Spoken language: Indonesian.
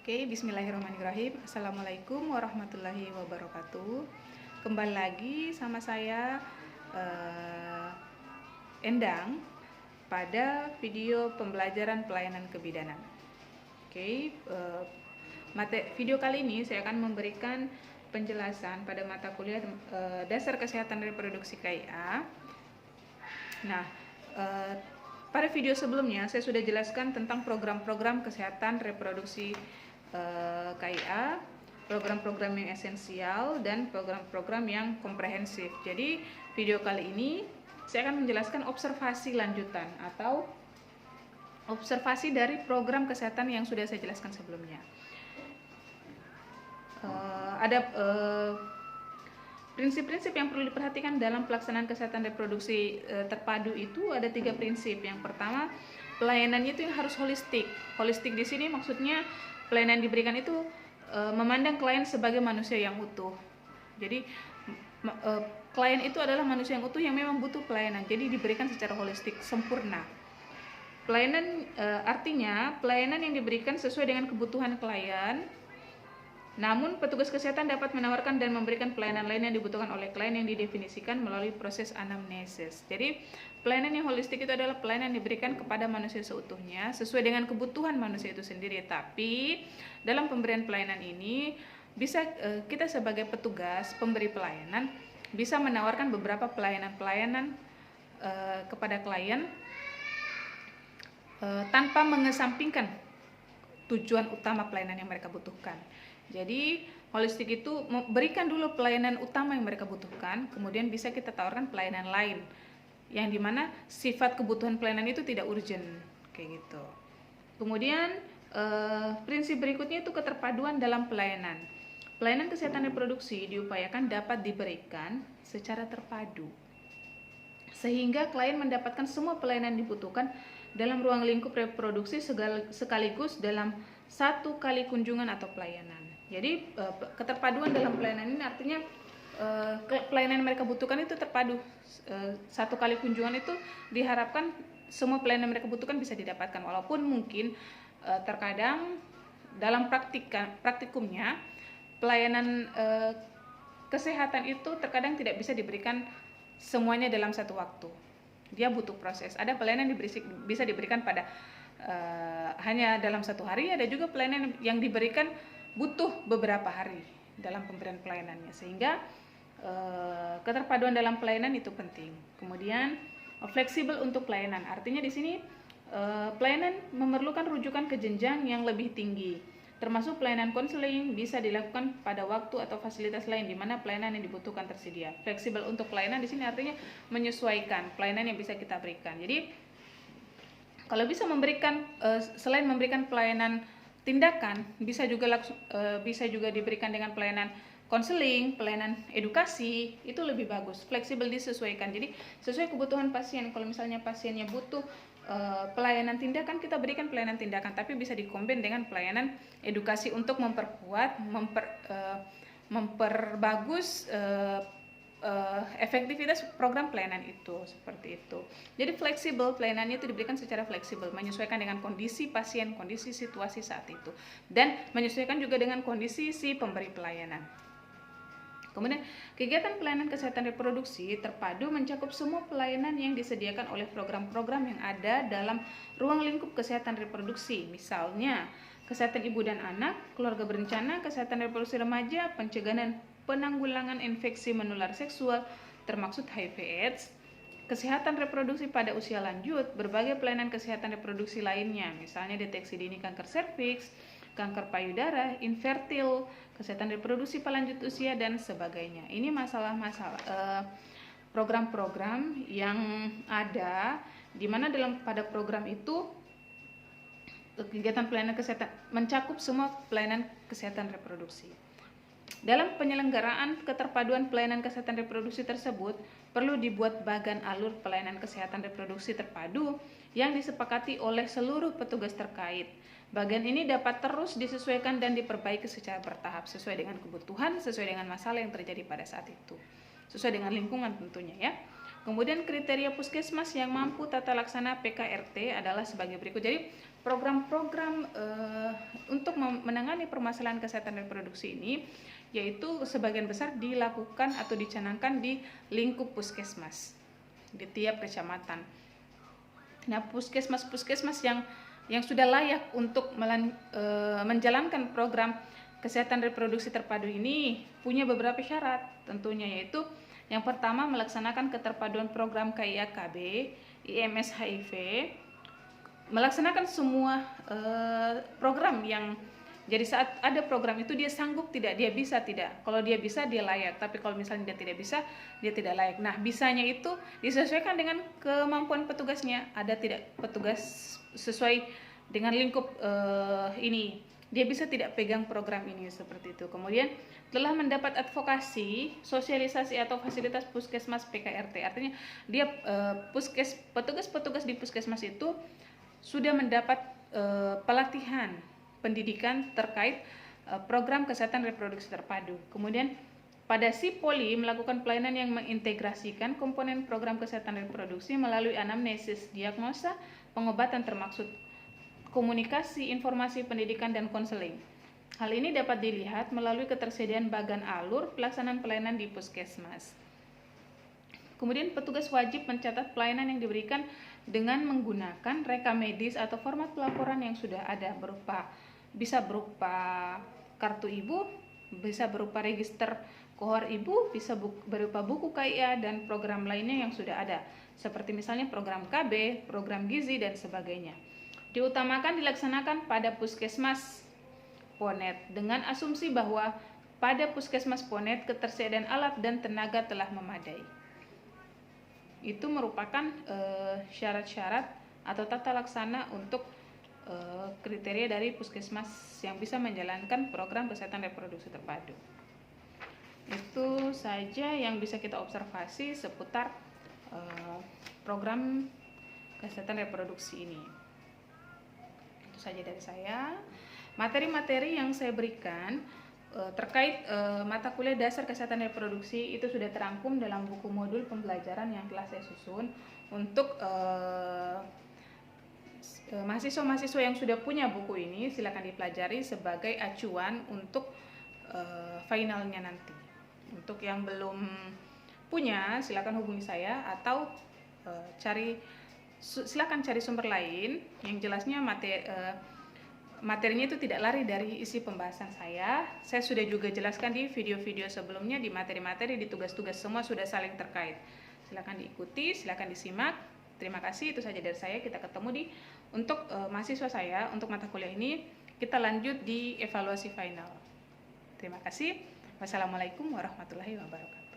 Oke, bismillahirrahmanirrahim. Assalamualaikum warahmatullahi wabarakatuh. Kembali lagi sama saya Endang pada video pembelajaran pelayanan kebidanan. Oke, video kali ini saya akan memberikan penjelasan pada mata kuliah dasar kesehatan reproduksi KIA. Nah, pada video sebelumnya saya sudah jelaskan tentang program-program kesehatan reproduksi KIA, program-program yang esensial dan program-program yang komprehensif. Jadi video kali ini saya akan menjelaskan observasi lanjutan atau observasi dari program kesehatan yang sudah saya jelaskan sebelumnya. Ada prinsip-prinsip yang perlu diperhatikan dalam pelaksanaan kesehatan reproduksi terpadu itu ada 3 prinsip. Yang pertama, pelayanannya itu yang harus holistik. Holistik di sini maksudnya pelayanan yang diberikan itu memandang klien sebagai manusia yang utuh. Jadi klien itu adalah manusia yang utuh yang memang butuh pelayanan. Jadi diberikan secara holistik, sempurna. Pelayanan artinya pelayanan yang diberikan sesuai dengan kebutuhan klien. Namun petugas kesehatan dapat menawarkan dan memberikan pelayanan lain yang dibutuhkan oleh klien yang didefinisikan melalui proses anamnesis. Jadi pelayanan yang holistik itu adalah pelayanan yang diberikan kepada manusia seutuhnya sesuai dengan kebutuhan manusia itu sendiri. Tapi dalam pemberian pelayanan ini bisa kita sebagai petugas pemberi pelayanan bisa menawarkan beberapa pelayanan-pelayanan kepada klien tanpa mengesampingkan tujuan utama pelayanan yang mereka butuhkan. Jadi holistik itu memberikan dulu pelayanan utama yang mereka butuhkan, kemudian bisa kita tawarkan pelayanan lain yang dimana sifat kebutuhan pelayanan itu tidak urgent, kayak gitu. Kemudian prinsip berikutnya itu keterpaduan dalam pelayanan. Pelayanan kesehatan reproduksi diupayakan dapat diberikan secara terpadu, sehingga klien mendapatkan semua pelayanan yang dibutuhkan dalam ruang lingkup reproduksi sekaligus dalam satu kali kunjungan atau pelayanan. Jadi keterpaduan dalam pelayanan ini artinya pelayanan yang mereka butuhkan itu terpadu. Satu kali kunjungan itu diharapkan semua pelayanan yang mereka butuhkan bisa didapatkan. Walaupun mungkin terkadang dalam praktikumnya pelayanan kesehatan itu terkadang tidak bisa diberikan semuanya dalam satu waktu. Dia butuh proses. Ada pelayanan yang bisa diberikan pada hanya dalam satu hari, ada juga pelayanan yang diberikan butuh beberapa hari dalam pemberian pelayanannya, sehingga keterpaduan dalam pelayanan itu penting. Kemudian fleksibel untuk pelayanan, artinya di sini pelayanan memerlukan rujukan ke jenjang yang lebih tinggi, termasuk pelayanan konseling bisa dilakukan pada waktu atau fasilitas lain di mana pelayanan yang dibutuhkan tersedia. Fleksibel untuk pelayanan di sini artinya menyesuaikan pelayanan yang bisa kita berikan. Jadi kalau bisa memberikan selain memberikan pelayanan tindakan, bisa juga diberikan dengan pelayanan konseling, pelayanan edukasi, itu lebih bagus. Fleksibel disesuaikan. Jadi sesuai kebutuhan pasien. Kalau misalnya pasiennya butuh pelayanan tindakan, kita berikan pelayanan tindakan, tapi bisa dikombin dengan pelayanan edukasi untuk memperkuat, memperbagus efektivitas program pelayanan itu, seperti itu. Jadi fleksibel, pelayanannya itu diberikan secara fleksibel, menyesuaikan dengan kondisi pasien, kondisi situasi saat itu, dan menyesuaikan juga dengan kondisi si pemberi pelayanan. Kemudian kegiatan pelayanan kesehatan reproduksi terpadu mencakup semua pelayanan yang disediakan oleh program-program yang ada dalam ruang lingkup kesehatan reproduksi, misalnya kesehatan ibu dan anak, keluarga berencana, kesehatan reproduksi remaja, pencegahan penanggulangan infeksi menular seksual termasuk HIV/AIDS, kesehatan reproduksi pada usia lanjut, berbagai pelayanan kesehatan reproduksi lainnya, misalnya deteksi dini kanker serviks, kanker payudara, infertil, kesehatan reproduksi pada lanjut usia dan sebagainya. Ini masalah-masalah program-program yang ada di mana pada program itu kegiatan pelayanan kesehatan mencakup semua pelayanan kesehatan reproduksi. Dalam penyelenggaraan keterpaduan pelayanan kesehatan reproduksi tersebut, perlu dibuat bagan alur pelayanan kesehatan reproduksi terpadu yang disepakati oleh seluruh petugas terkait. Bagan ini dapat terus disesuaikan dan diperbaiki secara bertahap sesuai dengan kebutuhan, sesuai dengan masalah yang terjadi pada saat itu, sesuai dengan lingkungan tentunya ya. Kemudian kriteria puskesmas yang mampu tata laksana PKRT adalah sebagai berikut. Jadi program-program untuk menangani permasalahan kesehatan reproduksi ini, yaitu sebagian besar dilakukan atau dicanangkan di lingkup puskesmas di tiap kecamatan. Nah, puskesmas yang sudah layak untuk menjalankan program kesehatan reproduksi terpadu ini punya beberapa syarat tentunya, yaitu yang pertama melaksanakan keterpaduan program KIA-KB, IMS HIV, melaksanakan semua program yang jadi saat ada program itu dia sanggup tidak, dia bisa tidak. Kalau dia bisa dia layak, tapi kalau misalnya dia tidak bisa dia tidak layak. Nah, bisanya itu disesuaikan dengan kemampuan petugasnya. Ada tidak petugas sesuai dengan lingkup ini, dia bisa tidak pegang program ini seperti itu. Kemudian telah mendapat advokasi, sosialisasi atau fasilitas puskesmas PKRT. Artinya dia petugas-petugas di puskesmas itu sudah mendapat pelatihan pendidikan terkait program kesehatan reproduksi terpadu. Kemudian pada Sipoli melakukan pelayanan yang mengintegrasikan komponen program kesehatan reproduksi melalui anamnesis, diagnosa, pengobatan termaksud komunikasi, informasi, pendidikan, dan konseling. Hal ini dapat dilihat melalui ketersediaan bagan alur pelaksanaan pelayanan di puskesmas. Kemudian petugas wajib mencatat pelayanan yang diberikan dengan menggunakan rekam medis atau format pelaporan yang sudah ada, bisa berupa kartu ibu, bisa berupa register kohor ibu, bisa berupa buku KIA dan program lainnya yang sudah ada, seperti misalnya program KB, program gizi, dan sebagainya. Diutamakan dilaksanakan pada puskesmas Ponet dengan asumsi bahwa pada puskesmas Ponet ketersediaan alat dan tenaga telah memadai. Itu merupakan syarat-syarat atau tata laksana untuk kriteria dari puskesmas yang bisa menjalankan program kesehatan reproduksi terpadu. Itu saja yang bisa kita observasi seputar program kesehatan reproduksi ini. Itu saja dari saya. Materi-materi yang saya berikan terkait mata kuliah dasar kesehatan reproduksi itu sudah terangkum dalam buku modul pembelajaran yang telah saya susun untuk mahasiswa-mahasiswa yang sudah punya buku ini. Silakan dipelajari sebagai acuan untuk finalnya nanti. Untuk yang belum punya silakan hubungi saya atau silakan cari sumber lain yang jelasnya materinya itu tidak lari dari isi pembahasan saya. Saya sudah juga jelaskan di video-video sebelumnya, di materi-materi, di tugas-tugas, semua sudah saling terkait. Silakan diikuti, silakan disimak. Terima kasih, itu saja dari saya. Kita ketemu untuk mahasiswa saya, untuk mata kuliah ini, kita lanjut di evaluasi final. Terima kasih. Wassalamualaikum warahmatullahi wabarakatuh.